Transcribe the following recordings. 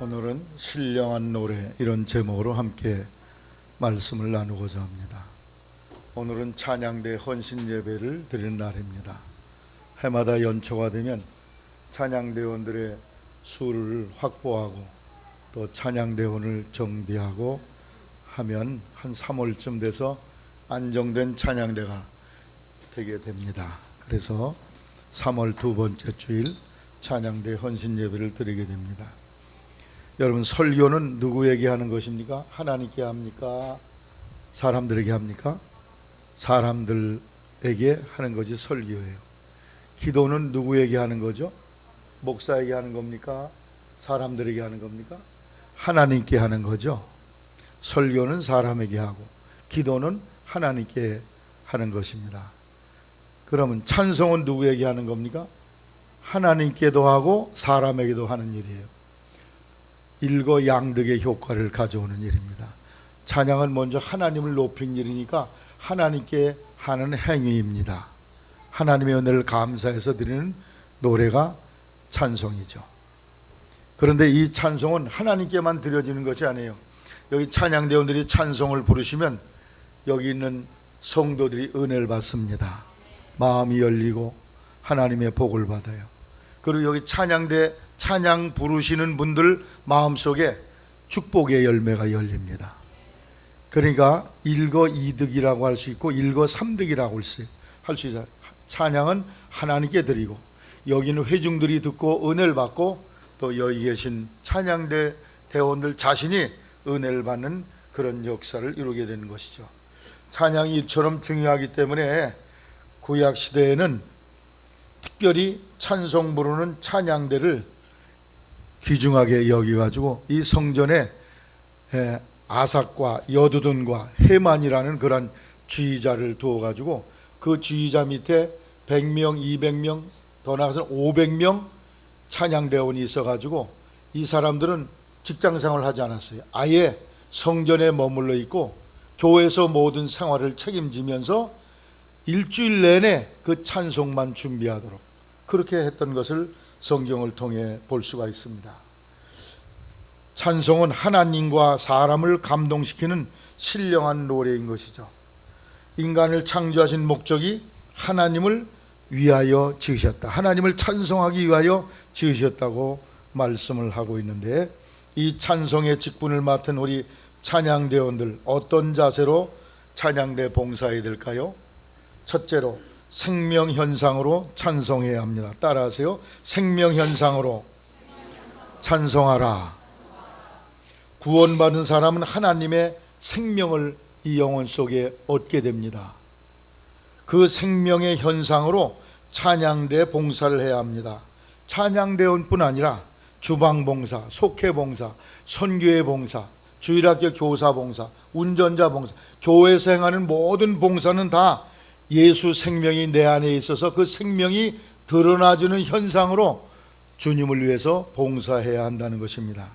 오늘은 신령한 노래, 이런 제목으로 함께 말씀을 나누고자 합니다. 오늘은 찬양대 헌신 예배를 드리는 날입니다. 해마다 연초가 되면 찬양대원들의 수를 확보하고 또 찬양대원을 정비하고 하면 한 3월쯤 돼서 안정된 찬양대가 되게 됩니다. 그래서 3월 두 번째 주일 찬양대 헌신 예배를 드리게 됩니다. 여러분, 설교는 누구에게 하는 것입니까? 하나님께 합니까? 사람들에게 합니까? 사람들에게 하는 것이 설교예요. 기도는 누구에게 하는 거죠? 목사에게 하는 겁니까? 사람들에게 하는 겁니까? 하나님께 하는 거죠. 설교는 사람에게 하고 기도는 하나님께 하는 것입니다. 그러면 찬송은 누구에게 하는 겁니까? 하나님께도 하고 사람에게도 하는 일이에요. 일거양득의 효과를 가져오는 일입니다. 찬양은 먼저 하나님을 높이는 일이니까 하나님께 하는 행위입니다. 하나님의 은혜를 감사해서 드리는 노래가 찬송이죠. 그런데 이 찬송은 하나님께만 드려지는 것이 아니에요. 여기 찬양대원들이 찬송을 부르시면 여기 있는 성도들이 은혜를 받습니다. 마음이 열리고 하나님의 복을 받아요. 그리고 여기 찬양대 찬양 부르시는 분들 마음속에 축복의 열매가 열립니다. 그러니까 일거이득이라고 할 수 있고 일거삼득이라고 할 수 있어요. 찬양은 하나님께 드리고 여기는 회중들이 듣고 은혜를 받고 또 여기 계신 찬양대 대원들 자신이 은혜를 받는 그런 역사를 이루게 되는 것이죠. 찬양이 이처럼 중요하기 때문에 구약 시대에는 특별히 찬송 부르는 찬양대를 귀중하게 여기가지고 이 성전에 아삭과 여두둔과 헤만이라는 그런 지휘자를 두어가지고 그 지휘자 밑에 100명, 200명, 더 나아가서는 500명 찬양대원이 있어가지고 이 사람들은 직장생활을 하지 않았어요. 아예 성전에 머물러 있고 교회에서 모든 생활을 책임지면서 일주일 내내 그 찬송만 준비하도록 그렇게 했던 것을 성경을 통해 볼 수가 있습니다. 찬송은 하나님과 사람을 감동시키는 신령한 노래인 것이죠. 인간을 창조하신 목적이 하나님을 위하여 지으셨다. 하나님을 찬송하기 위하여 지으셨다고 말씀을 하고 있는데, 이 찬송의 직분을 맡은 우리 찬양대원들 어떤 자세로 찬양대 봉사해야 될까요? 첫째로 생명현상으로 찬송해야 합니다. 따라하세요. 생명현상으로 찬송하라. 구원받은 사람은 하나님의 생명을 이 영혼 속에 얻게 됩니다. 그 생명의 현상으로 찬양대 봉사를 해야 합니다. 찬양대원뿐 아니라 주방봉사, 속회봉사, 선교회 봉사, 주일학교 교사 봉사, 운전자 봉사, 교회에서 행하는 모든 봉사는 다 예수 생명이 내 안에 있어서 그 생명이 드러나주는 현상으로 주님을 위해서 봉사해야 한다는 것입니다.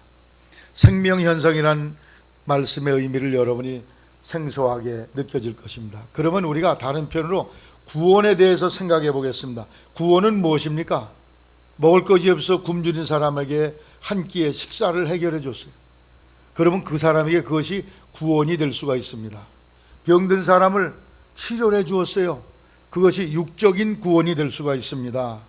생명현상이란 말씀의 의미를 여러분이 생소하게 느껴질 것입니다. 그러면 우리가 다른 편으로 구원에 대해서 생각해 보겠습니다. 구원은 무엇입니까? 먹을 것이 없어 굶주린 사람에게 한 끼의 식사를 해결해 줬어요. 그러면 그 사람에게 그것이 구원이 될 수가 있습니다. 병든 사람을 치료해 주었어요. 그것이 육적인 구원이 될 수가 있습니다.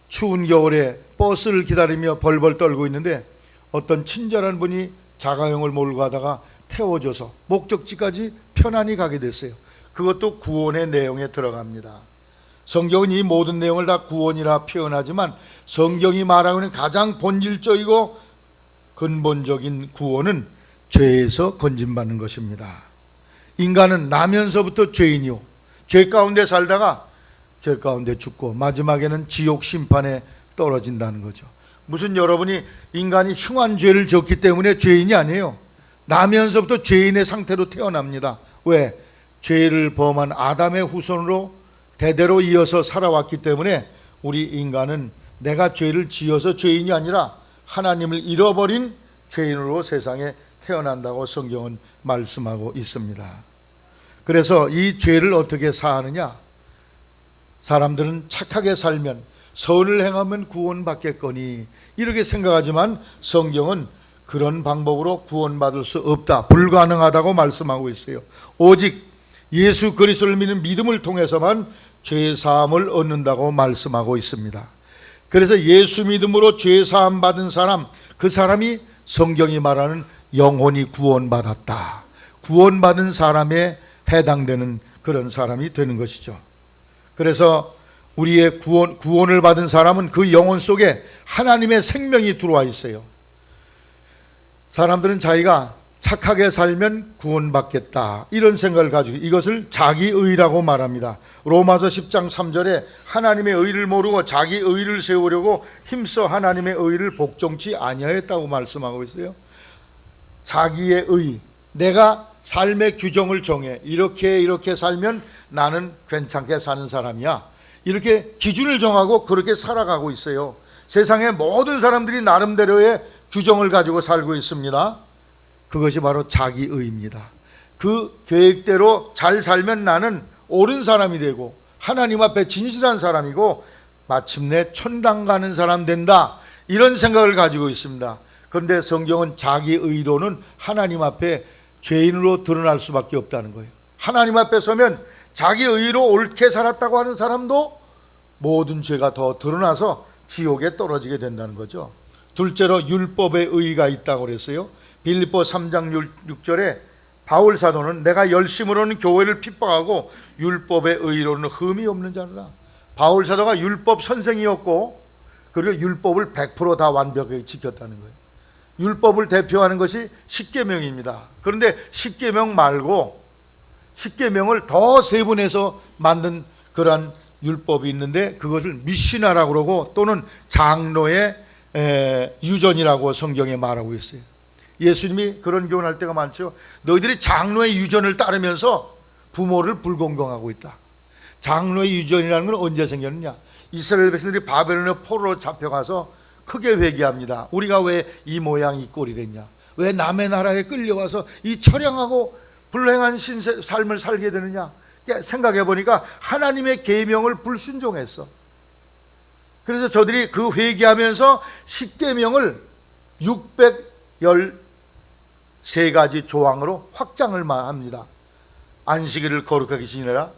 추운 겨울에 버스를 기다리며 벌벌 떨고 있는데 어떤 친절한 분이 자가용을 몰고 가다가 태워줘서 목적지까지 편안히 가게 됐어요. 그것도 구원의 내용에 들어갑니다. 성경은 이 모든 내용을 다 구원이라 표현하지만 성경이 말하고 있는 가장 본질적이고 근본적인 구원은 죄에서 건진받는 것입니다. 인간은 나면서부터 죄인이요, 죄 가운데 살다가 죄 가운데 죽고 마지막에는 지옥 심판에 떨어진다는 거죠. 무슨 여러분이 인간이 흉한 죄를 졌기 때문에 죄인이 아니에요. 나면서부터 죄인의 상태로 태어납니다. 왜? 죄를 범한 아담의 후손으로 대대로 이어서 살아왔기 때문에 우리 인간은 내가 죄를 지어서 죄인이 아니라 하나님을 잃어버린 죄인으로 세상에 태어난다고 성경은 말씀하고 있습니다. 그래서 이 죄를 어떻게 사하느냐? 사람들은 착하게 살면 선을 행하면 구원받겠거니 이렇게 생각하지만 성경은 그런 방법으로 구원받을 수 없다, 불가능하다고 말씀하고 있어요. 오직 예수 그리스도를 믿는 믿음을 통해서만 죄사함을 얻는다고 말씀하고 있습니다. 그래서 예수 믿음으로 죄사함 받은 사람, 그 사람이 성경이 말하는 영혼이 구원받았다, 구원받은 사람에 해당되는 그런 사람이 되는 것이죠. 그래서 우리의 구원을 받은 사람은 그 영혼 속에 하나님의 생명이 들어와 있어요. 사람들은 자기가 착하게 살면 구원받겠다 이런 생각을 가지고 이것을 자기의라고 말합니다. 로마서 10장 3절에 하나님의 의를 모르고 자기 의를 세우려고 힘써 하나님의 의를 복종치 아니하였다고 말씀하고 있어요. 자기의 의, 내가 삶의 규정을 정해 이렇게 살면 나는 괜찮게 사는 사람이야, 이렇게 기준을 정하고 그렇게 살아가고 있어요. 세상의 모든 사람들이 나름대로의 규정을 가지고 살고 있습니다. 그것이 바로 자기의입니다. 그 계획대로 잘 살면 나는 옳은 사람이 되고 하나님 앞에 진실한 사람이고 마침내 천당 가는 사람 된다, 이런 생각을 가지고 있습니다. 그런데 성경은 자기의로는 하나님 앞에 죄인으로 드러날 수밖에 없다는 거예요. 하나님 앞에 서면 자기의로 옳게 살았다고 하는 사람도 모든 죄가 더 드러나서 지옥에 떨어지게 된다는 거죠. 둘째로 율법의 의가 있다고 그랬어요. 빌립보 3장 6절에 바울 사도는 내가 열심으로는 교회를 핍박하고 율법의 의로는 흠이 없는 자라. 바울 사도가 율법 선생이었고 그리고 율법을 100% 다 완벽하게 지켰다는 거예요. 율법을 대표하는 것이 십계명입니다. 그런데 십계명 말고 십계명을 더 세분해서 만든 그러한 율법이 있는데 그것을 미시나라고 그러고 또는 장로의 유전이라고 성경에 말하고 있어요. 예수님이 그런 교훈할 때가 많죠. 너희들이 장로의 유전을 따르면서 부모를 불공경하고 있다. 장로의 유전이라는 건 언제 생겼느냐? 이스라엘 백성들이 바벨론의 포로로 잡혀가서 크게 회개합니다. 우리가 왜 이 모양 이 꼴이 됐냐? 왜 남의 나라에 끌려와서 이 처량하고 불행한 삶을 살게 되느냐? 생각해 보니까 하나님의 계명을 불순종했어. 그래서 저들이 그 회개하면서 십계명을 613가지 조항으로 확장을 합니다. 안식일을 거룩하게 지내라.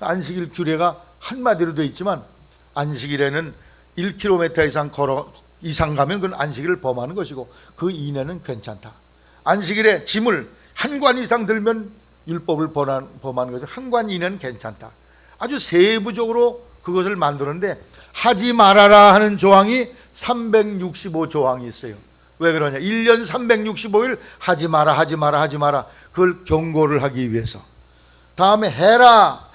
안식일 규례가 한마디로 되어 있지만 안식일에는 1km 이상 가면 그건 안식일을 범하는 것이고 그 이내는 괜찮다. 안식일에 짐을 한 관 이상 들면 율법을 범하는 것이 한 관 이내는 괜찮다. 아주 세부적으로 그것을 만드는데 하지 말아라 하는 조항이 365조항이 있어요. 왜 그러냐? 1년 365일 하지 마라 하지 마라 하지 마라, 그걸 경고를 하기 위해서. 다음에 해라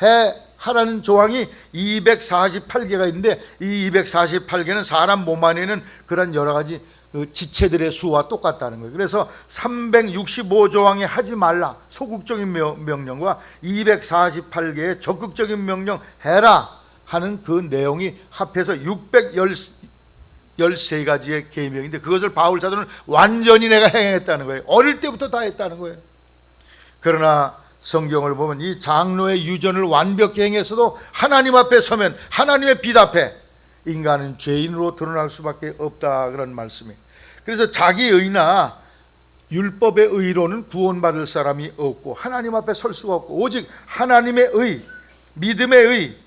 하라는 조항이 248개가 있는데 이 248개는 사람 몸 안에 있는 그런 여러 가지 지체들의 수와 똑같다는 거예요. 그래서 365조항에 하지 말라 소극적인 명령과 248개의 적극적인 명령 해라 하는 그 내용이 합해서 613가지의 계명인데 그것을 바울 사도는 완전히 내가 행했다는 거예요. 어릴 때부터 다 했다는 거예요. 그러나 성경을 보면 이 장로의 유전을 완벽히 행했어도 하나님 앞에 서면 하나님의 빛 앞에 인간은 죄인으로 드러날 수밖에 없다, 그런 말씀이에요. 그래서 자기의나 율법의 의로는 구원받을 사람이 없고 하나님 앞에 설 수가 없고 오직 하나님의 의, 믿음의 의,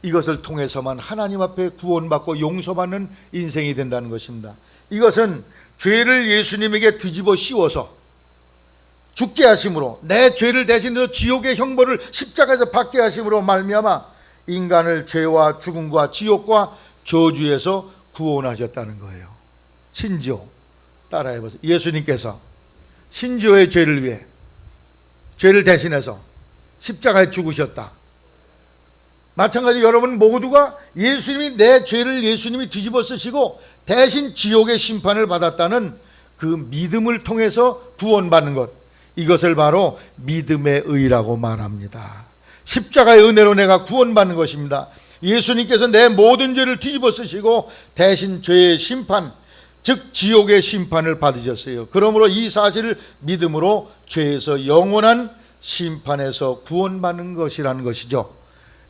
이것을 통해서만 하나님 앞에 구원받고 용서받는 인생이 된다는 것입니다. 이것은 죄를 예수님에게 뒤집어 씌워서 죽게 하심으로 내 죄를 대신해서 지옥의 형벌을 십자가에서 받게 하심으로 말미암아 인간을 죄와 죽음과 지옥과 저주에서 구원하셨다는 거예요. 신지오 따라해보세요. 예수님께서 신지오의 죄를 위해 죄를 대신해서 십자가에 죽으셨다. 마찬가지로 여러분 모두가 예수님이 내 죄를 예수님이 뒤집어 쓰시고 대신 지옥의 심판을 받았다는 그 믿음을 통해서 구원받는 것, 이것을 바로 믿음의 의라고 말합니다. 십자가의 은혜로 내가 구원받는 것입니다. 예수님께서 내 모든 죄를 뒤집어 쓰시고 대신 죄의 심판, 즉 지옥의 심판을 받으셨어요. 그러므로 이 사실을 믿음으로 죄에서 영원한 심판에서 구원받는 것이라는 것이죠.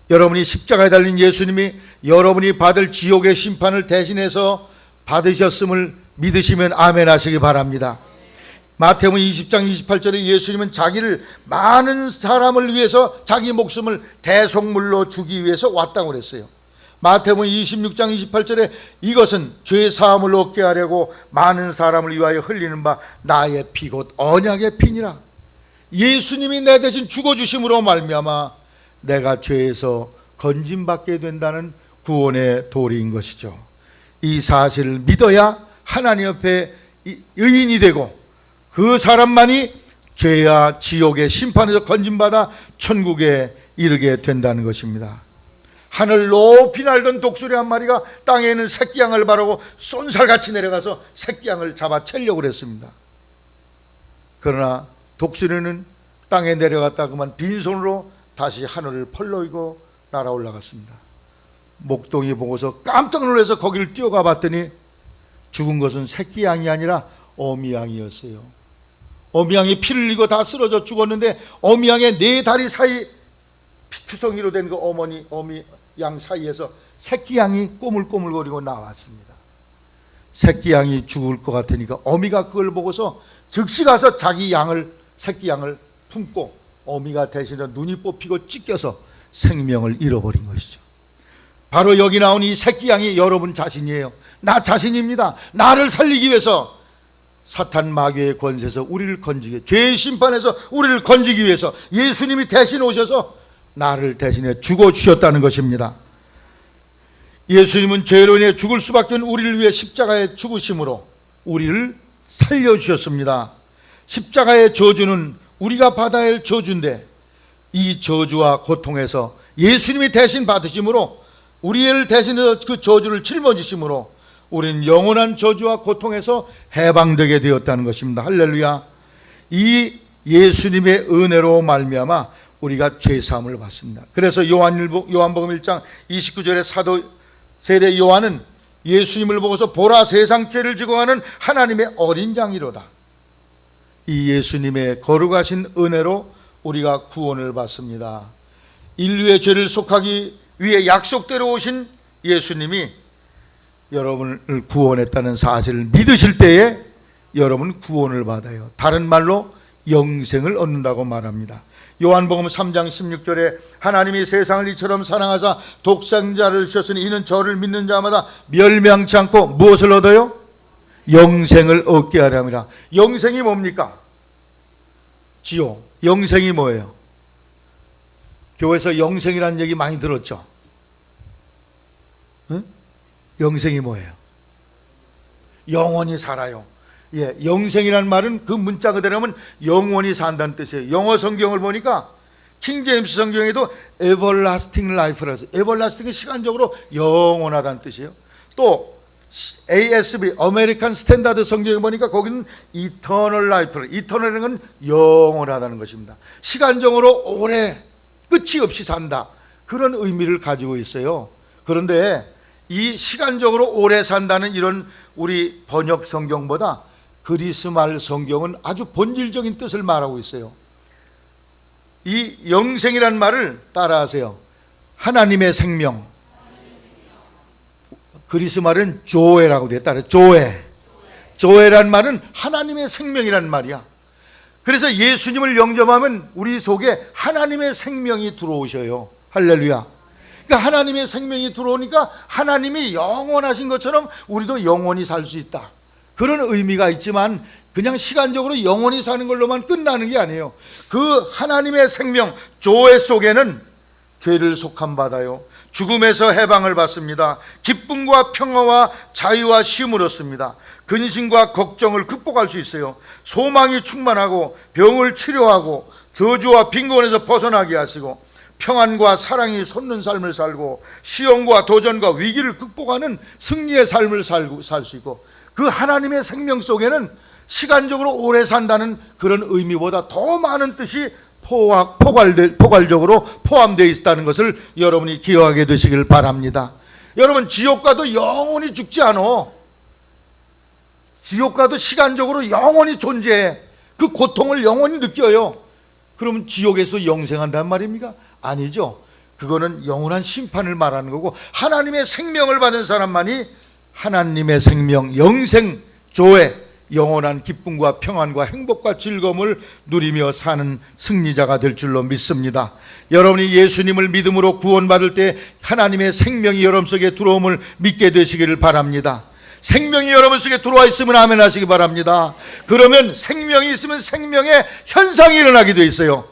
여러분이 십자가에 달린 예수님이 여러분이 받을 지옥의 심판을 대신해서 받으셨음을 믿으시면 아멘 하시기 바랍니다. 마태복음 20장 28절에 예수님은 자기를 많은 사람을 위해서 자기 목숨을 대속물로 주기 위해서 왔다고 그랬어요. 마태복음 26장 28절에 이것은 죄 사함을 얻게 하려고 많은 사람을 위하여 흘리는 바 나의 피 곧 언약의 피니라. 예수님이 내 대신 죽어주심으로 말미암아 내가 죄에서 건짐받게 된다는 구원의 도리인 것이죠. 이 사실을 믿어야 하나님 옆에 의인이 되고 그 사람만이 죄와 지옥의 심판에서 건짐받아 천국에 이르게 된다는 것입니다. 하늘 높이 날던 독수리 한 마리가 땅에 있는 새끼양을 바르고 쏜살같이 내려가서 새끼양을 잡아채려고 그랬습니다. 그러나 독수리는 땅에 내려갔다 그만 빈손으로 다시 하늘을 펄럭이고 날아 올라갔습니다. 목동이 보고서 깜짝 놀라서 거기를 뛰어가 봤더니 죽은 것은 새끼양이 아니라 어미양이었어요. 어미양이 피를 흘리고 다 쓰러져 죽었는데 어미양의 네 다리 사이 피투성이로 된 그 어미양 사이에서 새끼양이 꼬물꼬물거리고 나왔습니다. 새끼양이 죽을 것 같으니까 어미가 그걸 보고서 즉시 가서 자기 새끼양을 품고 어미가 대신에 눈이 뽑히고 찢겨서 생명을 잃어버린 것이죠. 바로 여기 나온 이 새끼양이 여러분 자신이에요. 나 자신입니다. 나를 살리기 위해서 사탄 마귀의 권세에서 우리를 건지기, 죄의 심판에서 우리를 건지기 위해서 예수님이 대신 오셔서 나를 대신해 죽어주셨다는 것입니다. 예수님은 죄로 인해 죽을 수밖에 없는 우리를 위해 십자가에 죽으심으로 우리를 살려주셨습니다. 십자가의 저주는 우리가 받아야 할 저주인데 이 저주와 고통에서 예수님이 대신 받으심으로 우리를 대신해서 그 저주를 짊어지심으로 우리는 영원한 저주와 고통에서 해방되게 되었다는 것입니다. 할렐루야. 이 예수님의 은혜로 말미암아 우리가 죄사함을 받습니다. 그래서 요한복음 1장 29절에 사도 세례 요한은 예수님을 보고서 보라 세상 죄를 지고 가는 하나님의 어린 양이로다. 이 예수님의 거룩하신 은혜로 우리가 구원을 받습니다. 인류의 죄를 속하기 위해 약속대로 오신 예수님이 여러분을 구원했다는 사실을 믿으실 때에 여러분 구원을 받아요. 다른 말로 영생을 얻는다고 말합니다. 요한복음 3장 16절에 하나님이 세상을 이처럼 사랑하사 독생자를 주셨으니 이는 저를 믿는 자마다 멸망치 않고 무엇을 얻어요? 영생을 얻게 하려 함이라. 영생이 뭡니까? 지옥. 영생이 뭐예요? 교회에서 영생이라는 얘기 많이 들었죠? 응? 영생이 뭐예요? 영원히 살아요. 예, 영생이라는 말은 그 문자 그대로 하면 영원히 산다는 뜻이에요. 영어 성경을 보니까 킹제임스 성경에도 everlasting life라고 해서 everlasting은 시간적으로 영원하다는 뜻이에요. 또 ASB 아메리칸 스탠다드 성경에 보니까 거기는 eternal life, eternal은 건 영원하다는 것입니다. 시간적으로 오래 끝이 없이 산다, 그런 의미를 가지고 있어요. 그런데 이 시간적으로 오래 산다는 이런 우리 번역 성경보다 그리스말 성경은 아주 본질적인 뜻을 말하고 있어요. 이 영생이란 말을 따라하세요. 하나님의 생명. 그리스말은 조에라고 되어 따라 조에. 조에란 말은 하나님의 생명이란 말이야. 그래서 예수님을 영접하면 우리 속에 하나님의 생명이 들어오셔요. 할렐루야. 그러니까 하나님의 생명이 들어오니까 하나님이 영원하신 것처럼 우리도 영원히 살 수 있다, 그런 의미가 있지만 그냥 시간적으로 영원히 사는 걸로만 끝나는 게 아니에요. 그 하나님의 생명 조회 속에는 죄를 속함 받아요. 죽음에서 해방을 받습니다. 기쁨과 평화와 자유와 쉼을 얻습니다. 근심과 걱정을 극복할 수 있어요. 소망이 충만하고 병을 치료하고 저주와 빈곤에서 벗어나게 하시고 평안과 사랑이 솟는 삶을 살고 시험과 도전과 위기를 극복하는 승리의 삶을 살 수 있고, 그 하나님의 생명 속에는 시간적으로 오래 산다는 그런 의미보다 더 많은 뜻이 포괄적으로 포함되어 있다는 것을 여러분이 기억하게 되시길 바랍니다. 여러분, 지옥과도 영원히 죽지 않아. 지옥과도 시간적으로 영원히 존재해. 그 고통을 영원히 느껴요. 그러면 지옥에서도 영생한단 말입니까? 아니죠. 그거는 영원한 심판을 말하는 거고, 하나님의 생명을 받은 사람만이 하나님의 생명, 영생, 조회, 영원한 기쁨과 평안과 행복과 즐거움을 누리며 사는 승리자가 될 줄로 믿습니다. 여러분이 예수님을 믿음으로 구원받을 때 하나님의 생명이 여러분 속에 들어옴을 믿게 되시기를 바랍니다. 생명이 여러분 속에 들어와 있으면 아멘 하시기 바랍니다. 그러면 생명이 있으면 생명의 현상이 일어나게 돼 있어요.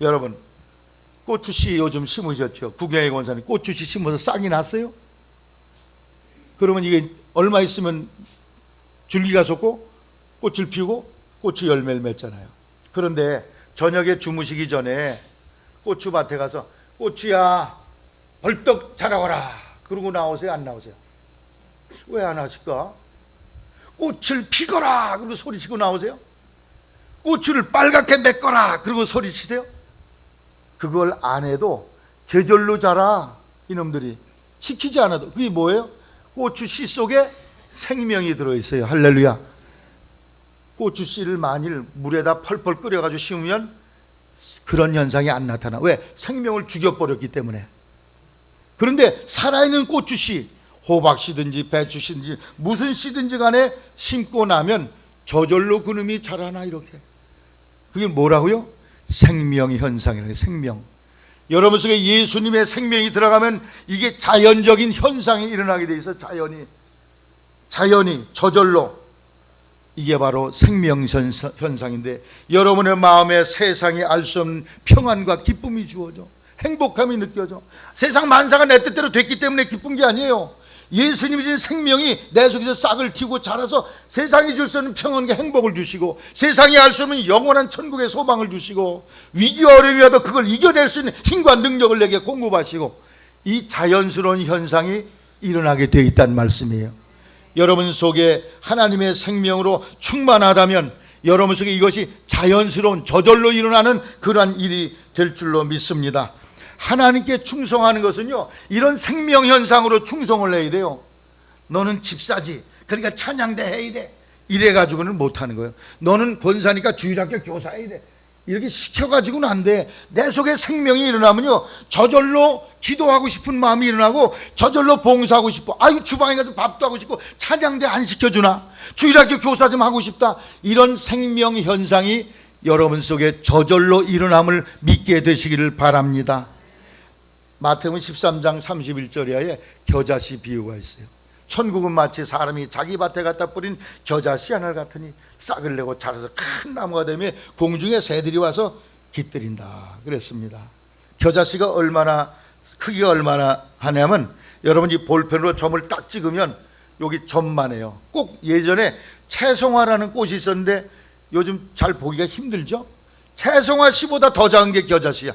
여러분, 고추씨 요즘 심으셨죠? 구경의 권사님 고추씨 심어서 싹이 났어요? 그러면 이게 얼마 있으면 줄기가 솟고 꽃을 피우고 고추 열매를 맺잖아요. 그런데 저녁에 주무시기 전에 고추밭에 가서 고추야 벌떡 자라거라 그러고 나오세요? 안 나오세요? 왜 안 하실까? 꽃을 피거라 그러고 소리치고 나오세요? 고추를 빨갛게 맺거라 그러고 소리치세요? 그걸 안 해도 제절로 자라. 이놈들이 시키지 않아도. 그게 뭐예요? 고추 씨 속에 생명이 들어있어요. 할렐루야. 고추 씨를 만일 물에다 펄펄 끓여가지고 심으면 그런 현상이 안 나타나. 왜? 생명을 죽여버렸기 때문에. 그런데 살아있는 고추 씨, 호박 씨든지 배추 씨든지 무슨 씨든지 간에 심고 나면 저절로 그놈이 자라나. 이렇게. 그게 뭐라고요? 생명 현상이라는 거예요. 생명. 여러분 속에 예수님의 생명이 들어가면 이게 자연적인 현상이 일어나게 돼 있어. 자연이 저절로. 이게 바로 생명 현상인데, 여러분의 마음에 세상이 알 수 없는 평안과 기쁨이 주어져. 행복함이 느껴져. 세상 만사가 내 뜻대로 됐기 때문에 기쁜 게 아니에요. 예수님이 주신 생명이 내 속에서 싹을 틔우고 자라서 세상이 줄 수 없는 평안과 행복을 주시고, 세상이 알 수 없는 영원한 천국의 소망을 주시고, 위기와 어려움이라도 그걸 이겨낼 수 있는 힘과 능력을 내게 공급하시고, 이 자연스러운 현상이 일어나게 되어 있다는 말씀이에요. 여러분 속에 하나님의 생명으로 충만하다면 여러분 속에 이것이 자연스러운 저절로 일어나는 그러한 일이 될 줄로 믿습니다. 하나님께 충성하는 것은요, 이런 생명 현상으로 충성을 해야 돼요. 너는 집사지, 그러니까 찬양대 해야 돼, 이래가지고는 못하는 거예요. 너는 권사니까 주일학교 교사해야 돼, 이렇게 시켜가지고는 안 돼. 내 속에 생명이 일어나면요, 저절로 기도하고 싶은 마음이 일어나고, 저절로 봉사하고 싶어. 아유, 주방에 가서 밥도 하고 싶고, 찬양대 안 시켜주나, 주일학교 교사 좀 하고 싶다. 이런 생명 현상이 여러분 속에 저절로 일어남을 믿게 되시기를 바랍니다. 마태복음 13장 31절에 겨자씨 비유가 있어요. 천국은 마치 사람이 자기 밭에 갖다 뿌린 겨자씨 하나를 같으니 싹을 내고 자라서 큰 나무가 되며 공중에 새들이 와서 깃들인다 그랬습니다. 겨자씨가 크기가 얼마나 하냐면, 여러분이 볼펜으로 점을 딱 찍으면 여기 점만 해요. 꼭 예전에 채송화라는 꽃이 있었는데 요즘 잘 보기가 힘들죠. 채송화 씨보다 더 작은 게 겨자씨야.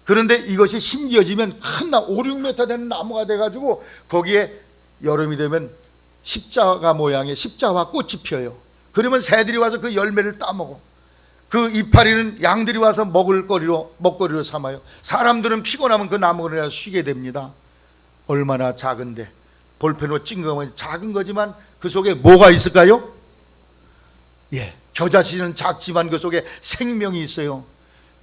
그런데 이것이 심겨지면 큰 5, 6m 되는 나무가 돼가지고 거기에 여름이 되면 십자가 모양의 십자화 꽃이 피어요. 그러면 새들이 와서 그 열매를 따먹어. 그 이파리는 양들이 와서 먹거리로 삼아요. 사람들은 피곤하면 그 나무를 쉬게 됩니다. 얼마나 작은데, 볼펜으로 찍은 거면 작은 거지만 그 속에 뭐가 있을까요? 겨자씨는 작지만 그 속에 생명이 있어요.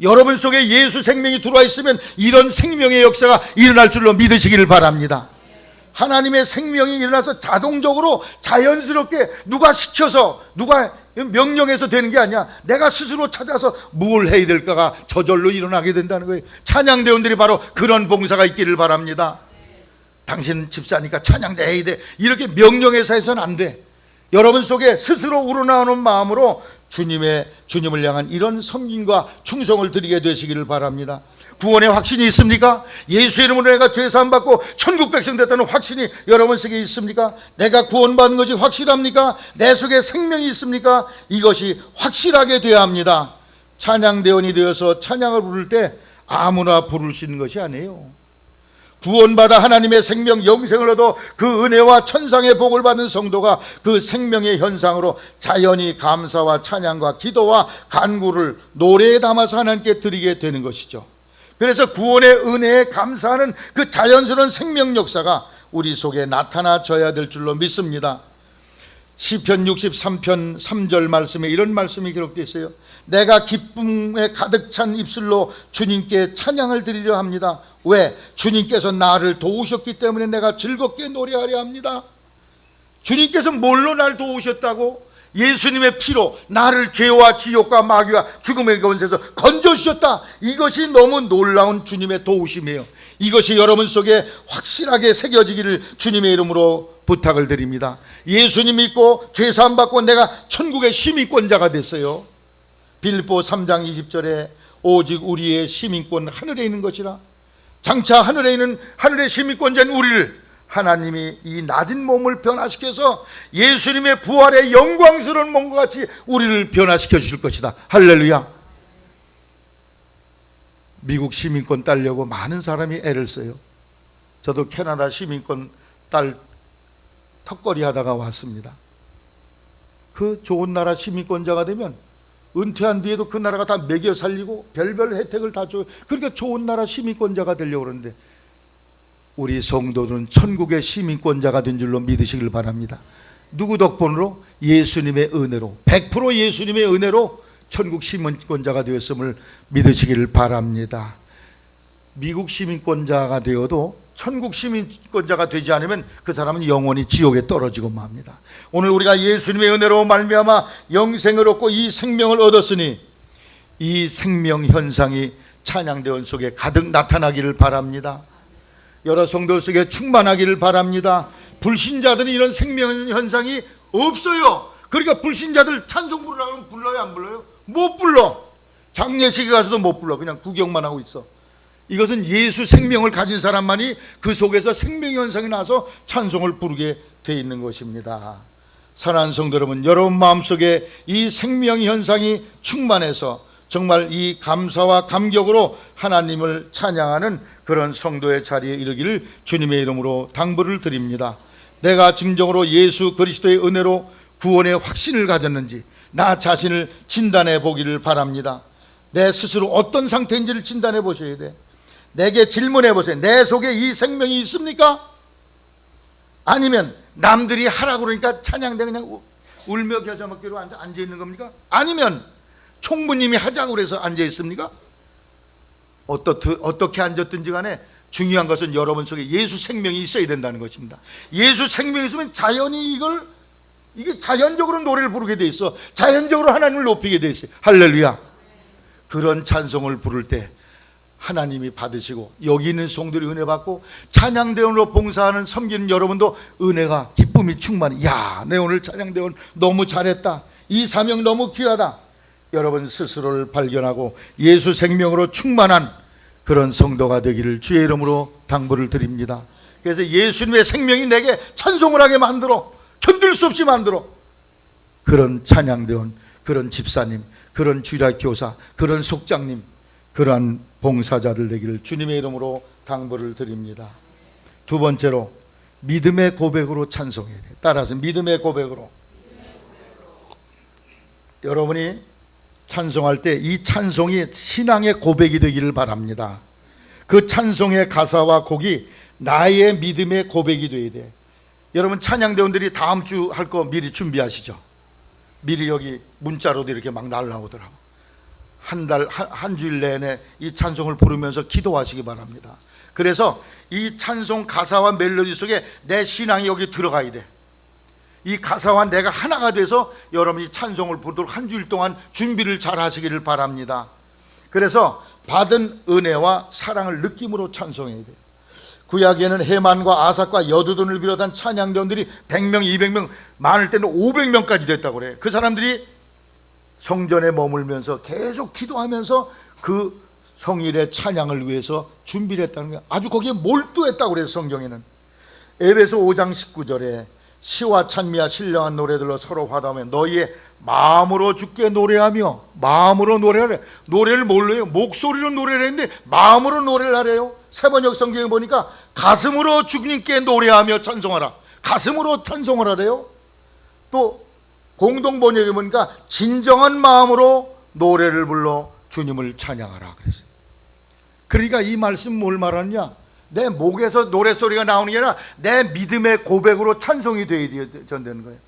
여러분 속에 예수 생명이 들어와 있으면 이런 생명의 역사가 일어날 줄로 믿으시기를 바랍니다. 하나님의 생명이 일어나서 자동적으로 자연스럽게 누가 시켜서, 누가 명령해서 되는 게 아니야. 내가 스스로 찾아서 뭘 해야 될까가 저절로 일어나게 된다는 거예요. 찬양대원들이 바로 그런 봉사가 있기를 바랍니다. 당신 집사니까 찬양대 해야 돼, 이렇게 명령해서 해서는 안 돼. 여러분 속에 스스로 우러나오는 마음으로 주님을 향한 이런 섬김과 충성을 드리게 되시기를 바랍니다. 구원의 확신이 있습니까? 예수의 이름으로 내가 죄사함 받고 천국 백성 됐다는 확신이 여러분 속에 있습니까? 내가 구원받은 것이 확실합니까? 내 속에 생명이 있습니까? 이것이 확실하게 되어야 합니다. 찬양대원이 되어서 찬양을 부를 때 아무나 부를 수 있는 것이 아니에요. 구원받아 하나님의 생명 영생을 얻어 그 은혜와 천상의 복을 받은 성도가 그 생명의 현상으로 자연히 감사와 찬양과 기도와 간구를 노래에 담아서 하나님께 드리게 되는 것이죠. 그래서 구원의 은혜에 감사하는 그 자연스러운 생명 역사가 우리 속에 나타나져야 될 줄로 믿습니다. 시편 63편 3절 말씀에 이런 말씀이 기록되어 있어요. 내가 기쁨에 가득 찬 입술로 주님께 찬양을 드리려 합니다. 왜? 주님께서 나를 도우셨기 때문에 내가 즐겁게 노래하려 합니다. 주님께서 뭘로 날 도우셨다고? 예수님의 피로 나를 죄와 지옥과 마귀와 죽음의 권세에서 건져주셨다. 이것이 너무 놀라운 주님의 도우심이에요. 이것이 여러분 속에 확실하게 새겨지기를 주님의 이름으로 부탁을 드립니다. 예수님 믿고 죄사함 받고 내가 천국의 시민권자가 됐어요. 빌립보 3장 20절에 오직 우리의 시민권 하늘에 있는 것이라. 장차 하늘에 있는 하늘의 시민권자인 우리를 하나님이 이 낮은 몸을 변화시켜서 예수님의 부활의 영광스러운 몸과 같이 우리를 변화시켜 주실 것이다. 할렐루야. 미국 시민권 따려고 많은 사람이 애를 써요. 저도 캐나다 시민권 딸 턱걸이 하다가 왔습니다. 그 좋은 나라 시민권자가 되면 은퇴한 뒤에도 그 나라가 다 먹여 살리고 별별 혜택을 다 줘요. 그러니까 좋은 나라 시민권자가 되려고 그러는데 우리 성도들은 천국의 시민권자가 된 줄로 믿으시길 바랍니다. 누구 덕분으로? 예수님의 은혜로, 100% 예수님의 은혜로 천국 시민권자가 되었음을 믿으시기를 바랍니다. 미국 시민권자가 되어도 천국 시민권자가 되지 않으면 그 사람은 영원히 지옥에 떨어지고 맙니다. 오늘 우리가 예수님의 은혜로 말미암아 영생을 얻고 이 생명을 얻었으니 이 생명 현상이 찬양대원 속에 가득 나타나기를 바랍니다. 여러 성도 속에 충만하기를 바랍니다. 불신자들은 이런 생명 현상이 없어요. 그러니까 불신자들 찬송 부르라고 하면 불러요, 안 불러요? 못 불러. 장례식에 가서도 못 불러. 그냥 구경만 하고 있어. 이것은 예수 생명을 가진 사람만이 그 속에서 생명 현상이 나서 찬송을 부르게 돼 있는 것입니다. 사랑하는 성도 여러분, 여러분 마음속에 이 생명 현상이 충만해서 정말 이 감사와 감격으로 하나님을 찬양하는 그런 성도의 자리에 이르기를 주님의 이름으로 당부를 드립니다. 내가 진정으로 예수 그리스도의 은혜로 구원의 확신을 가졌는지 나 자신을 진단해 보기를 바랍니다. 내 스스로 어떤 상태인지를 진단해 보셔야 돼. 내게 질문해 보세요. 내 속에 이 생명이 있습니까? 아니면 남들이 하라고 그러니까 찬양대 그냥 울며 겨자 먹기로 앉아 있는 겁니까? 아니면 총무님이 하자고 그래서 앉아 있습니까? 어떻게 앉았든지 간에 중요한 것은 여러분 속에 예수 생명이 있어야 된다는 것입니다. 예수 생명이 있으면 자연히 이게 자연적으로 노래를 부르게 돼 있어. 자연적으로 하나님을 높이게 돼 있어요. 할렐루야. 그런 찬송을 부를 때 하나님이 받으시고 여기 있는 성도들이 은혜 받고 찬양대원으로 봉사하는 섬기는 여러분도 은혜가 기쁨이 충만해. 야, 내 오늘 찬양대원 너무 잘했다. 이 사명 너무 귀하다. 여러분 스스로를 발견하고 예수 생명으로 충만한 그런 성도가 되기를 주의 이름으로 당부를 드립니다. 그래서 예수님의 생명이 내게 찬송을 하게 만들어, 견딜 수 없이 만들어. 그런 찬양대원, 그런 집사님, 그런 주일학 교사, 그런 속장님, 그러한 봉사자들 되기를 주님의 이름으로 당부를 드립니다. 두 번째로 믿음의 고백으로 찬송해야 돼요. 따라서 믿음의 고백으로. 여러분이 찬송할 때 이 찬송이 신앙의 고백이 되기를 바랍니다. 그 찬송의 가사와 곡이 나의 믿음의 고백이 되어야 돼. 여러분 찬양대원들이 다음 주 할 거 미리 준비하시죠. 미리 여기 문자로도 이렇게 막 날라오더라고. 한 주일 내내 이 찬송을 부르면서 기도하시기 바랍니다. 그래서 이 찬송 가사와 멜로디 속에 내 신앙이 여기 들어가야 돼. 이 가사와 내가 하나가 돼서 여러분이 찬송을 부르도록 한 주일 동안 준비를 잘 하시기를 바랍니다. 그래서 받은 은혜와 사랑을 느낌으로 찬송해야 돼요. 구약에는 해만과 아삭과 여두둔을 비롯한 찬양대원들이 100명, 200명, 많을 때는 500명까지 됐다고 그래요. 그 사람들이 성전에 머물면서 계속 기도하면서 그 성일의 찬양을 위해서 준비를 했다는 거예요. 아주 거기에 몰두했다고 그래요. 성경에는 에베소 5장 19절에 시와 찬미와 신령한 노래들로 서로 화답하며 너희의 마음으로 주께 노래하며, 마음으로 노래하래. 노래를 뭘로 해요? 목소리로 노래를 했는데 마음으로 노래를 하래요. 세번역 성경에 보니까 가슴으로 주님께 노래하며 찬송하라, 가슴으로 찬송을 하래요. 또 공동번역에 보니까 진정한 마음으로 노래를 불러 주님을 찬양하라 그랬어요. 그러니까 이 말씀 뭘 말하느냐? 내 목에서 노래소리가 나오는 게 아니라 내 믿음의 고백으로 찬송이 되어야 전되는 거예요.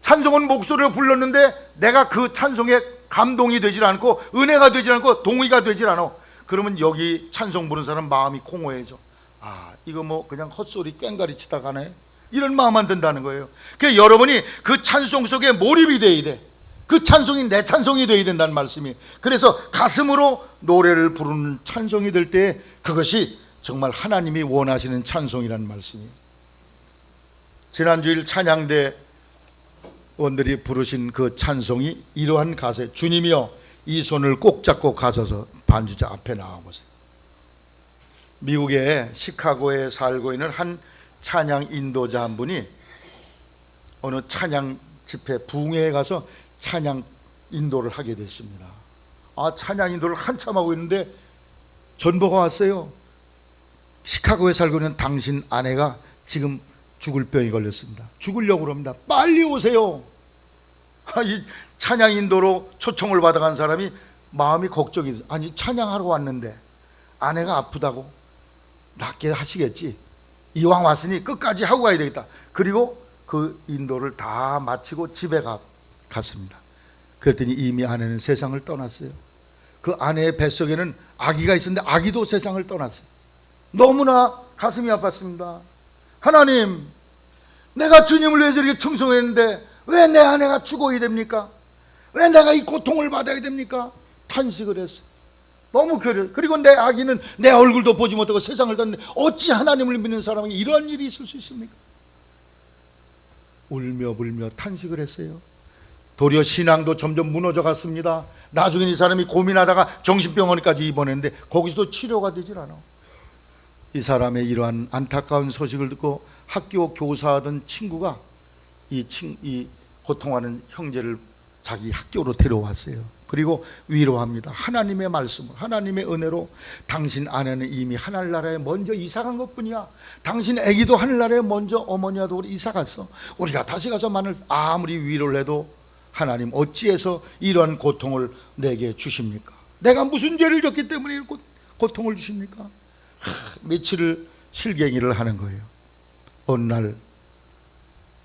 찬송은 목소리로 불렀는데 내가 그 찬송에 감동이 되질 않고 은혜가 되질 않고 동의가 되질 않아. 그러면 여기 찬송 부른 사람 마음이 공허해져. 아, 이거 뭐 그냥 헛소리 꽹가리 치다 가네, 이런 마음 안 든다는 거예요. 그러니까 여러분이 그 찬송 속에 몰입이 돼야 돼. 그 찬송이 내 찬송이 돼야 된다는 말씀이. 그래서 가슴으로 노래를 부르는 찬송이 될 때 그것이 정말 하나님이 원하시는 찬송이라는 말씀이에요. 지난주일 찬양대 원들이 부르신 그 찬송이 이러한 가사, 주님이여 이 손을 꼭 잡고 가셔서 반주자 앞에 나와보세요. 미국의 시카고에 살고 있는 한 찬양 인도자 한 분이 어느 찬양 집회 부흥회에 가서 찬양 인도를 하게 됐습니다. 아, 찬양 인도를 한참 하고 있는데 전보가 왔어요. 시카고에 살고 있는 당신 아내가 지금 죽을 병이 걸렸습니다. 죽으려고 그럽니다. 빨리 오세요. 이 찬양 인도로 초청을 받아간 사람이 마음이 걱정이 돼요. 아니, 찬양하러 왔는데 아내가 아프다고 낫게 하시겠지, 이왕 왔으니 끝까지 하고 가야 되겠다. 그리고 그 인도를 다 마치고 집에 갔습니다. 그랬더니 이미 아내는 세상을 떠났어요. 그 아내의 뱃속에는 아기가 있었는데 아기도 세상을 떠났어요. 너무나 가슴이 아팠습니다. 하나님, 내가 주님을 위해서 이렇게 충성했는데 왜 내 아내가 죽어야 됩니까? 왜 내가 이 고통을 받아야 됩니까? 탄식을 했어요. 너무 괴로워요. 그리고 내 아기는 내 얼굴도 보지 못하고 세상을 떴는데 어찌 하나님을 믿는 사람에게 이런 일이 있을 수 있습니까? 울며 불며 탄식을 했어요. 도리어 신앙도 점점 무너져 갔습니다. 나중에 이 사람이 고민하다가 정신병원까지 입원했는데 거기서도 치료가 되질 않아. 이 사람의 이러한 안타까운 소식을 듣고 학교 교사하던 친구가 이 고통하는 형제를 자기 학교로 데려왔어요. 그리고 위로합니다. 하나님의 말씀으로, 하나님의 은혜로 당신 아내는 이미 하늘나라에 먼저 이사간 것뿐이야. 당신 아기도 하늘나라에 먼저 어머니와도 이사갔어. 우리가 다시 가서 아무리 위로를 해도 하나님 어찌해서 이러한 고통을 내게 주십니까? 내가 무슨 죄를 졌기 때문에 이런 고통을 주십니까? 며칠을 실갱이를 하는 거예요. 어느 날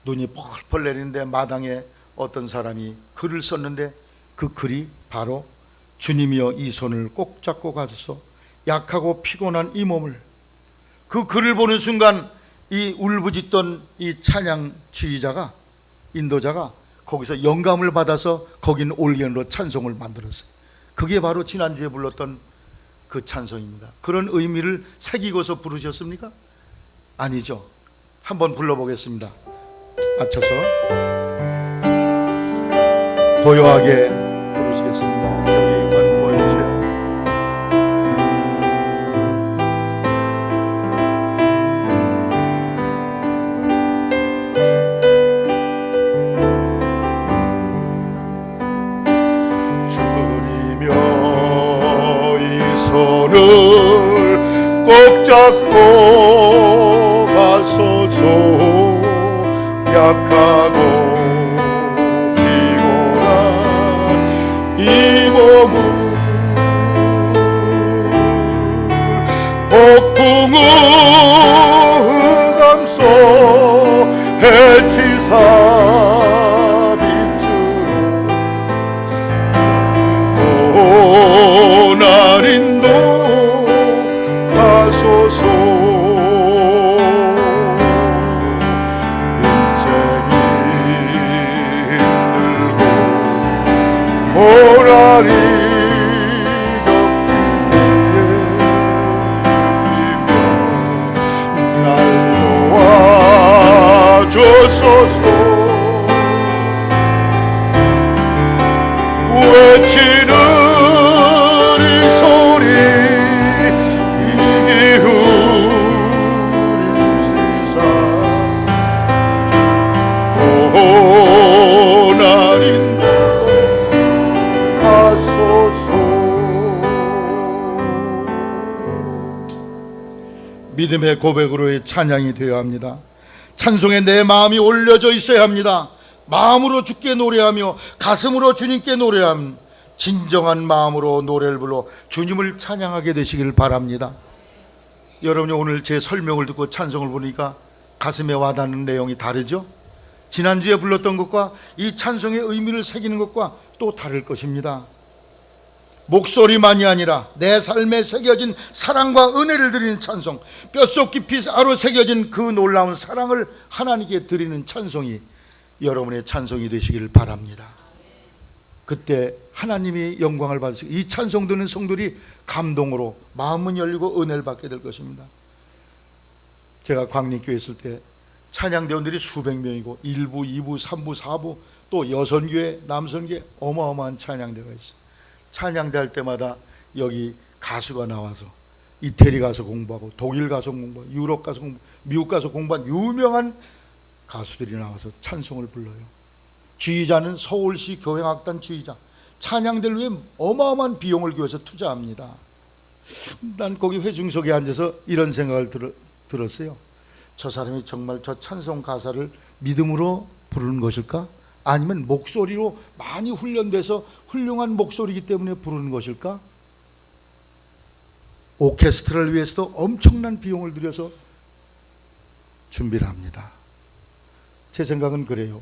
눈이 펄펄 내리는데 마당에 어떤 사람이 글을 썼는데 그 글이 바로 주님이여 이 손을 꼭 잡고 가소서 약하고 피곤한 이 몸을. 그 글을 보는 순간 이 울부짖던 이 찬양 지휘자가, 인도자가 거기서 영감을 받아서 거긴 올겐으로 찬송을 만들었어요. 그게 바로 지난주에 불렀던 그 찬송입니다. 그런 의미를 새기고서 부르셨습니까? 아니죠. 한번 불러보겠습니다. 맞춰서 고요하게 부르시겠습니다. 여기만 보여주세요. 주님여 이 손을 꼭 잡고 가소서 약하고 피곤한 이 몸을 폭풍우 감소 해치사 빗줄 오날인도 가소서 고라니 격주에 날 놓아줘소서 외치는 이 소리 이웃 세상 고난인도 믿음의 고백으로의 찬양이 되어야 합니다. 찬송에 내 마음이 올려져 있어야 합니다. 마음으로 주께 노래하며 가슴으로 주님께 노래함, 진정한 마음으로 노래를 불러 주님을 찬양하게 되시길 바랍니다. 여러분이 오늘 제 설명을 듣고 찬송을 보니까 가슴에 와닿는 내용이 다르죠? 지난주에 불렀던 것과 이 찬송의 의미를 새기는 것과 또 다를 것입니다. 목소리만이 아니라 내 삶에 새겨진 사랑과 은혜를 드리는 찬송, 뼛속 깊이 아로 새겨진 그 놀라운 사랑을 하나님께 드리는 찬송이 여러분의 찬송이 되시기를 바랍니다. 그때 하나님이 영광을 받으시고 이 찬송 듣는 성도들이 감동으로 마음은 열리고 은혜를 받게 될 것입니다. 제가 광림교회 있을 때 찬양대원들이 수백 명이고 1부, 2부, 3부, 4부 또 여선교회, 남선교회 어마어마한 찬양대가 있어요. 찬양대 할 때마다 여기 가수가 나와서 이태리 가서 공부하고 독일 가서 공부하고 유럽 가서 공부하고 미국 가서 공부한 유명한 가수들이 나와서 찬송을 불러요. 지휘자는 서울시 교향악단 지휘자. 찬양대를 위해 어마어마한 비용을 교회에서 투자합니다. 난 거기 회중석에 앉아서 이런 생각을 들었어요. 저 사람이 정말 저 찬송 가사를 믿음으로 부르는 것일까? 아니면 목소리로 많이 훈련돼서 훌륭한 목소리이기 때문에 부르는 것일까? 오케스트라를 위해서도 엄청난 비용을 들여서 준비를 합니다. 제 생각은 그래요.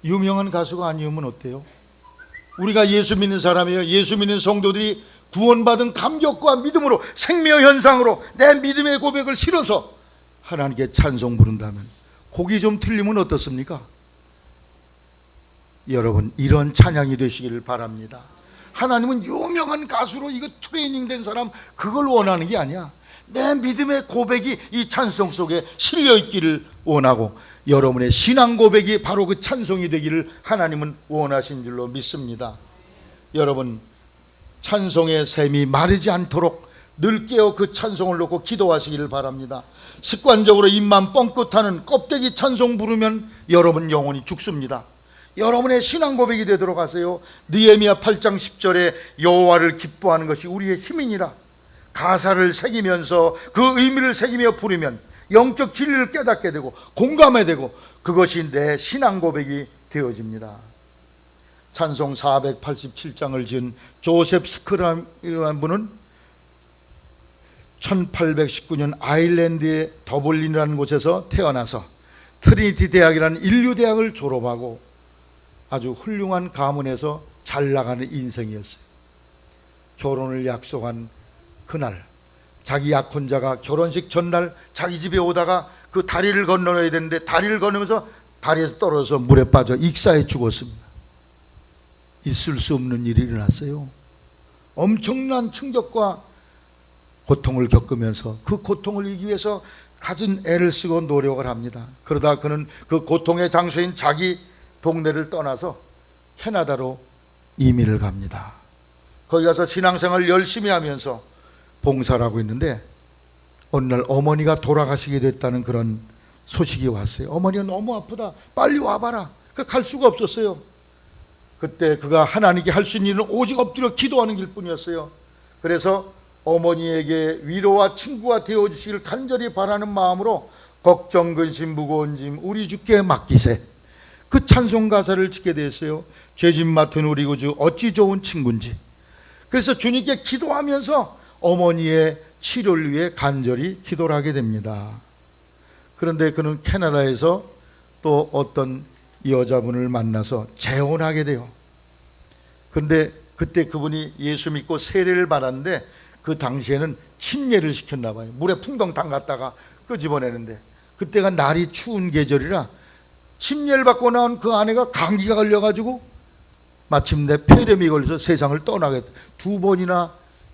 유명한 가수가 아니면 어때요? 우리가 예수 믿는 사람이에요. 예수 믿는 성도들이 구원받은 감격과 믿음으로 생명 현상으로 내 믿음의 고백을 실어서 하나님께 찬송 부른다면 곡이 좀 틀리면 어떻습니까? 여러분, 이런 찬양이 되시기를 바랍니다. 하나님은 유명한 가수로 이거 트레이닝된 사람 그걸 원하는 게 아니야. 내 믿음의 고백이 이 찬송 속에 실려 있기를 원하고 여러분의 신앙 고백이 바로 그 찬송이 되기를 하나님은 원하신 줄로 믿습니다. 여러분, 찬송의 샘이 마르지 않도록 늘 깨어 그 찬송을 놓고 기도하시기를 바랍니다. 습관적으로 입만 뻥끗하는 껍데기 찬송 부르면 여러분 영혼이 죽습니다. 여러분의 신앙 고백이 되도록 하세요. 느헤미야 8장 10절에 여호와를 기뻐하는 것이 우리의 힘이니라. 가사를 새기면서 그 의미를 새기며 부르면 영적 진리를 깨닫게 되고 공감하게 되고 그것이 내 신앙 고백이 되어집니다. 찬송 487장을 지은 조셉 스크람이라는 분은 1819년 아일랜드의 더블린이라는 곳에서 태어나서 트리니티 대학이라는 인류대학을 졸업하고 아주 훌륭한 가문에서 잘 나가는 인생이었어요. 결혼을 약속한 그날 자기 약혼자가 결혼식 전날 자기 집에 오다가 그 다리를 건너야 되는데 다리를 건너면서 다리에서 떨어져서 물에 빠져 익사해 죽었습니다. 있을 수 없는 일이 일어났어요. 엄청난 충격과 고통을 겪으면서 그 고통을 이기기 위해서 갖은 애를 쓰고 노력을 합니다. 그러다 그는 그 고통의 장소인 자기 동네를 떠나서 캐나다로 이민을 갑니다. 거기 가서 신앙생활을 열심히 하면서 봉사를 하고 있는데 어느 날 어머니가 돌아가시게 됐다는 그런 소식이 왔어요. 어머니가 너무 아프다. 빨리 와봐라. 갈 수가 없었어요. 그때 그가 하나님께 할 수 있는 일은 오직 엎드려 기도하는 길뿐이었어요. 그래서 어머니에게 위로와 친구가 되어주시기를 간절히 바라는 마음으로 걱정, 근심, 무거운 짐 우리 주께 맡기세. 그 찬송 가사를 짓게 됐어요. 죄짐 맡은 우리 구주 어찌 좋은 친구인지. 그래서 주님께 기도하면서 어머니의 치료를 위해 간절히 기도를 하게 됩니다. 그런데 그는 캐나다에서 또 어떤 여자분을 만나서 재혼하게 돼요. 그런데 그때 그분이 예수 믿고 세례를 받았는데 그 당시에는 침례를 시켰나 봐요. 물에 풍덩 담갔다가 끄집어내는데 그때가 날이 추운 계절이라 침례를 받고 나온 그 아내가 감기가 걸려가지고 마침내 폐렴이 걸려서 세상을 떠나게 두 번이나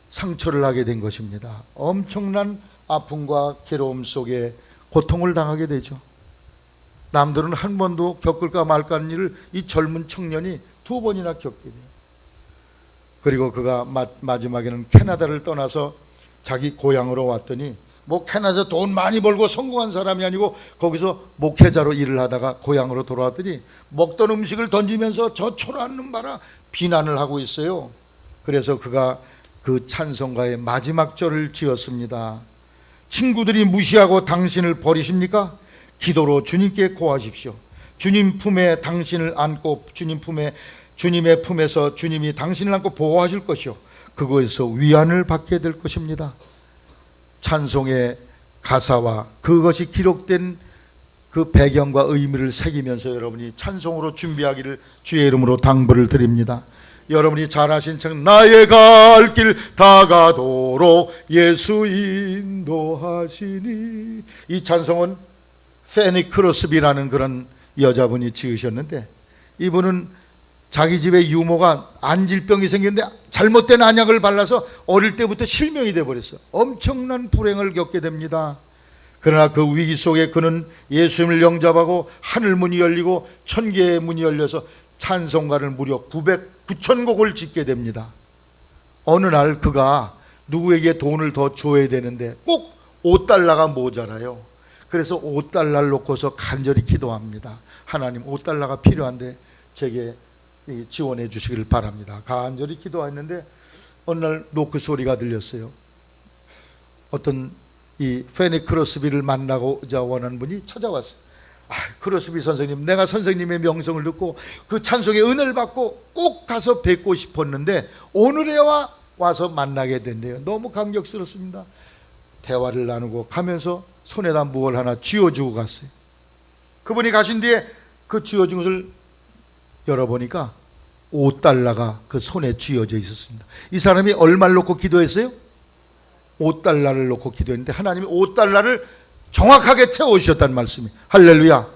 상처를 하게 된 것입니다. 엄청난 아픔과 괴로움 속에 고통을 당하게 되죠. 남들은 한 번도 겪을까 말까 하는 일을 이 젊은 청년이 두 번이나 겪게 돼요. 그리고 그가 마지막에는 캐나다를 떠나서 자기 고향으로 왔더니 뭐 캐나다 돈 많이 벌고 성공한 사람이 아니고 거기서 목회자로 일을 하다가 고향으로 돌아왔더니 먹던 음식을 던지면서 저 초라한 봐라 비난을 하고 있어요. 그래서 그가 그 찬송가의 마지막 절을 지었습니다. 친구들이 무시하고 당신을 버리십니까? 기도로 주님께 고하십시오. 주님 품에 당신을 안고 주님의 품에서 주님이 당신을 안고 보호하실 것이요 그거에서 위안을 받게 될 것입니다. 찬송의 가사와 그것이 기록된 그 배경과 의미를 새기면서 여러분이 찬송으로 준비하기를 주의 이름으로 당부를 드립니다. 여러분이 잘 아신 책 나의 갈 길 다가도록 예수 인도하시니, 이 찬송은 페니 크로스비라는 그런 여자분이 지으셨는데, 이분은 자기 집에 유모가 안질병이 생겼는데 잘못된 안약을 발라서 어릴 때부터 실명이 돼버렸어. 엄청난 불행을 겪게 됩니다. 그러나 그 위기 속에 그는 예수님을 영접하고 하늘 문이 열리고 천개의 문이 열려서 찬송가를 무려 9,000곡을 짓게 됩니다. 어느 날 그가 누구에게 돈을 더 줘야 되는데 꼭 $5가 모자라요. 그래서 $5를 놓고서 간절히 기도합니다. 하나님, $5가 필요한데 제게 지원해 주시기를 바랍니다. 간절히 기도했는데 어느 날 노크 소리가 들렸어요. 어떤 이 페니 크로스비를 만나고자 원하는 분이 찾아왔어요. 크로스비 선생님, 내가 선생님의 명성을 듣고 그 찬송의 은혜를 받고 꼭 가서 뵙고 싶었는데 오늘에 와서 만나게 됐네요. 너무 감격스럽습니다. 대화를 나누고 가면서 손에다 무얼 하나 쥐어주고 갔어요. 그분이 가신 뒤에 그 쥐어준 것을 열어보니까 $5가 그 손에 쥐어져 있었습니다. 이 사람이 얼마를 놓고 기도했어요? $5를 놓고 기도했는데 하나님이 $5를 정확하게 채워주셨다는 말씀이. 할렐루야.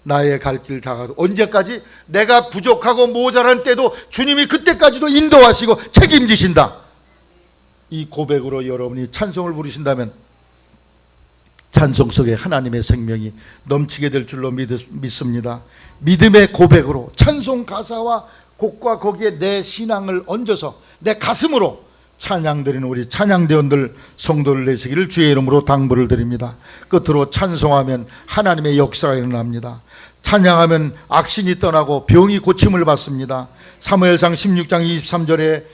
나의 갈 길 다가도, 언제까지? 내가 부족하고 모자란 때도 주님이 그때까지도 인도하시고 책임지신다. 이 고백으로 여러분이 찬송을 부르신다면 찬송 속에 하나님의 생명이 넘치게 될 줄로 믿습니다. 믿음의 고백으로 찬송 가사와 곡과 거기에 내 신앙을 얹어서 내 가슴으로 찬양드리는 우리 찬양대원들 성도를 내시기를 주의 이름으로 당부를 드립니다. 끝으로 찬송하면 하나님의 역사가 일어납니다. 찬양하면 악신이 떠나고 병이 고침을 받습니다. 사무엘상 16장 23절에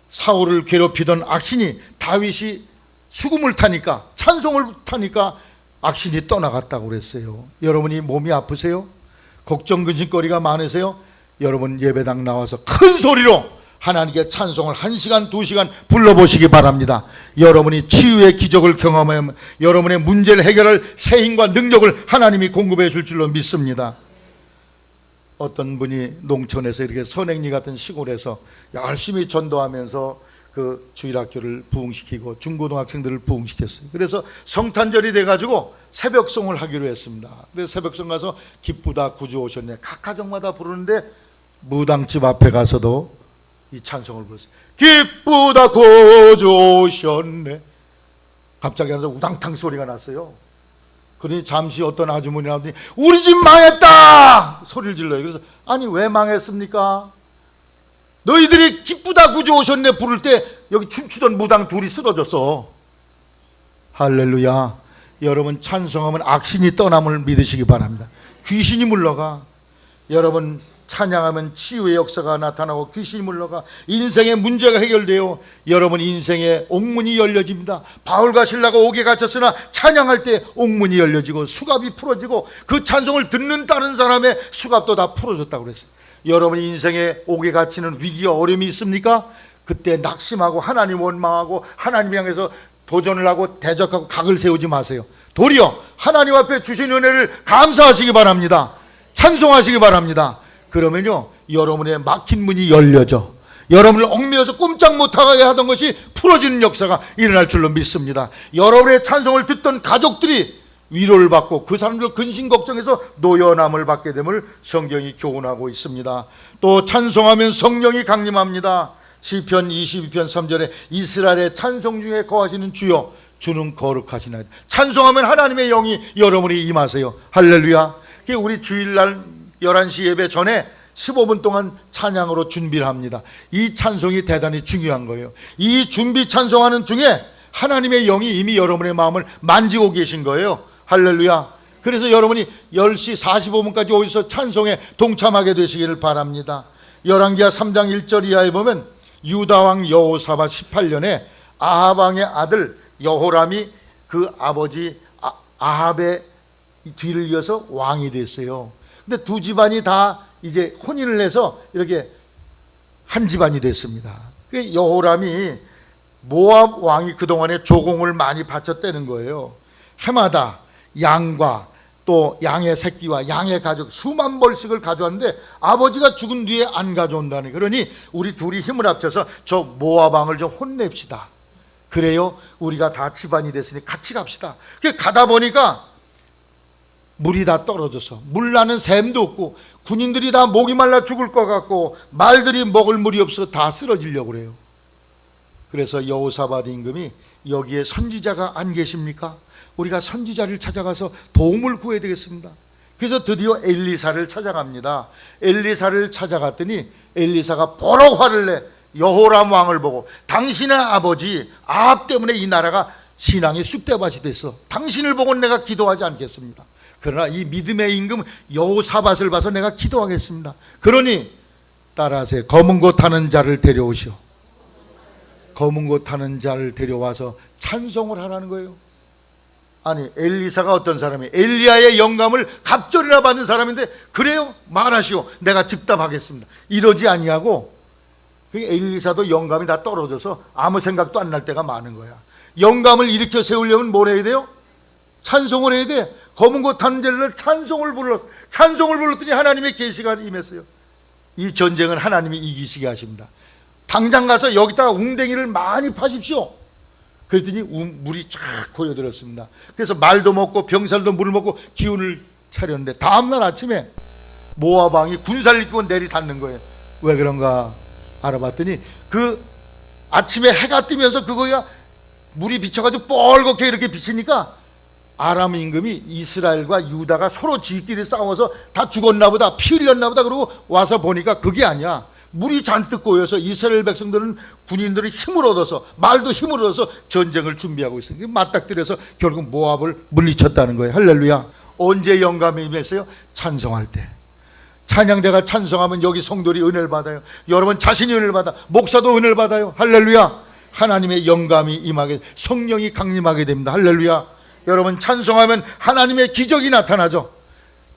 사울을 괴롭히던 악신이 다윗이 수금을 타니까, 찬송을 타니까 악신이 떠나갔다고 그랬어요. 여러분이 몸이 아프세요? 걱정 근심거리가 많으세요? 여러분 예배당 나와서 큰 소리로 하나님께 찬송을 1시간 2시간 불러보시기 바랍니다. 여러분이 치유의 기적을 경험하면 여러분의 문제를 해결할 새 힘과 능력을 하나님이 공급해 줄 줄로 믿습니다. 어떤 분이 농촌에서 이렇게 선행리 같은 시골에서 열심히 전도하면서 그 주일학교를 부흥시키고 중고등학생들을 부흥시켰어요. 그래서 성탄절이 돼가지고 새벽송을 하기로 했습니다. 그래서 새벽송 가서 기쁘다 구주 오셨네, 각 가정마다 부르는데 무당집 앞에 가서도 이 찬송을 불렀어요. 기쁘다 구주 오셨네. 갑자기 하면서 우당탕 소리가 났어요. 그러니 잠시 어떤 아주머니 나오더니 우리 집 망했다 소리를 질러요. 그래서 아니 왜 망했습니까? 너희들이 기쁘다 구주 오셨네 부를 때 여기 춤추던 무당 둘이 쓰러졌어. 할렐루야. 여러분 찬송하면 악신이 떠남을 믿으시기 바랍니다. 귀신이 물러가. 여러분 찬양하면 치유의 역사가 나타나고 귀신이 물러가 인생의 문제가 해결되어 여러분 인생의 옥문이 열려집니다. 바울과 신라가 옥에 갇혔으나 찬양할 때 옥문이 열려지고 수갑이 풀어지고 그 찬송을 듣는 다른 사람의 수갑도 다 풀어졌다고 그랬어요. 여러분 인생의 옥에 갇히는 위기와 어려움이 있습니까? 그때 낙심하고 하나님 원망하고 하나님 향해서 도전을 하고 대적하고 각을 세우지 마세요. 도리어 하나님 앞에 주신 은혜를 감사하시기 바랍니다. 찬송하시기 바랍니다. 그러면요 여러분의 막힌 문이 열려져 여러분을 얽매여서 꼼짝 못하게 하던 것이 풀어지는 역사가 일어날 줄로 믿습니다. 여러분의 찬송을 듣던 가족들이 위로를 받고 그 사람들 근심 걱정해서 노연함을 받게 됨을 성경이 교훈하고 있습니다. 또 찬송하면 성령이 강림합니다. 시편 22편 3절에 이스라엘의 찬송 중에 거하시는 주여 주는 거룩하시나이다. 찬송하면 하나님의 영이 여러분이 임하세요. 할렐루야. 우리 주일날 11시 예배 전에 15분 동안 찬양으로 준비를 합니다. 이 찬송이 대단히 중요한 거예요. 이 준비 찬송하는 중에 하나님의 영이 이미 여러분의 마음을 만지고 계신 거예요. 할렐루야. 그래서 여러분이 10시 45분까지 어디서 찬송에 동참하게 되시기를 바랍니다. 열왕기하 3장 1절 이하에 보면 유다왕 여호사밧 18년에 아합왕의 아들 여호람이 그 아버지 아합의 뒤를 이어서 왕이 됐어요. 근데 두 집안이 다 이제 혼인을 해서 이렇게 한 집안이 됐습니다. 여호람이 모압 왕이 그동안에 조공을 많이 바쳤다는 거예요. 해마다 양과 또 양의 새끼와 양의 가죽 수만 벌씩을 가져왔는데 아버지가 죽은 뒤에 안 가져온다니. 그러니 우리 둘이 힘을 합쳐서 저 모압 왕을 좀 혼냅시다. 그래요 우리가 다 집안이 됐으니 같이 갑시다. 가다 보니까 물이 다 떨어져서 물 나는 샘도 없고 군인들이 다 목이 말라 죽을 것 같고 말들이 먹을 물이 없어 다 쓰러지려고 그래요. 그래서 여호사밧 임금이 여기에 선지자가 안 계십니까? 우리가 선지자를 찾아가서 도움을 구해야 되겠습니다. 그래서 드디어 엘리사를 찾아갑니다. 엘리사를 찾아갔더니 엘리사가 보러 화를 내 여호람 왕을 보고 당신의 아버지 아합 때문에 이 나라가 신앙의 쑥대밭이 됐어. 당신을 보고 내가 기도하지 않겠습니다. 그러나 이 믿음의 임금 여호사밧을 봐서 내가 기도하겠습니다. 그러니 따라하세요. 검은 고 타는 자를 데려오시오. 검은 고 타는 자를 데려와서 찬송을 하라는 거예요. 아니 엘리사가 어떤 사람이에요? 엘리야의 영감을 갑절이나 받은 사람인데 그래요? 말하시오. 내가 즉답하겠습니다. 이러지 아니하고 엘리사도 영감이 다 떨어져서 아무 생각도 안 날 때가 많은 거야. 영감을 일으켜 세우려면 뭘 해야 돼요? 찬송을 해야 돼. 검은 고 타는 자를 찬송을 불렀더니 하나님의 계시가 임했어요. 이 전쟁은 하나님이 이기시게 하십니다. 당장 가서 여기다가 웅댕이를 많이 파십시오. 그랬더니 물이 쫙 고여들었습니다. 그래서 말도 먹고 병살도 물을 먹고 기운을 차렸는데 다음날 아침에 모압 왕이 군사를 이끌고 내리닫는 거예요. 왜 그런가 알아봤더니 그 아침에 해가 뜨면서 그거야 물이 비쳐가지고 뻘겋게 이렇게 비치니까 아람 임금이 이스라엘과 유다가 서로 지끼리 싸워서 다 죽었나 보다, 피 흘렸나 보다. 그러고 와서 보니까 그게 아니야. 물이 잔뜩 고여서 이스라엘 백성들은 군인들이 힘을 얻어서 말도 힘을 얻어서 전쟁을 준비하고 있어요. 맞닥뜨려서 결국 모압을 물리쳤다는 거예요. 할렐루야. 언제 영감이 임했어요? 찬송할 때. 찬양대가 찬송하면 여기 성도들이 은혜를 받아요. 여러분 자신이 은혜를 받아, 목사도 은혜를 받아요. 할렐루야. 하나님의 영감이 임하게, 성령이 강림하게 됩니다. 할렐루야. 여러분 찬송하면 하나님의 기적이 나타나죠.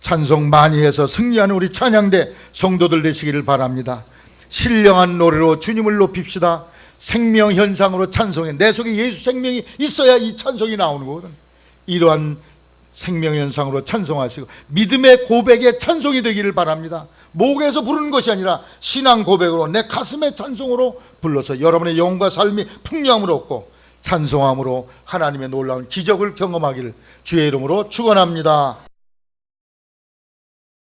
찬송 많이 해서 승리하는 우리 찬양대 성도들 되시기를 바랍니다. 신령한 노래로 주님을 높입시다. 생명 현상으로 찬송해. 내 속에 예수 생명이 있어야 이 찬송이 나오는 거거든. 이러한 생명 현상으로 찬송하시고 믿음의 고백의 찬송이 되기를 바랍니다. 목에서 부르는 것이 아니라 신앙 고백으로 내 가슴의 찬송으로 불러서 여러분의 영과 삶이 풍요함을 얻고 찬송함으로 하나님의 놀라운 기적을 경험하기를 주의 이름으로 축원합니다.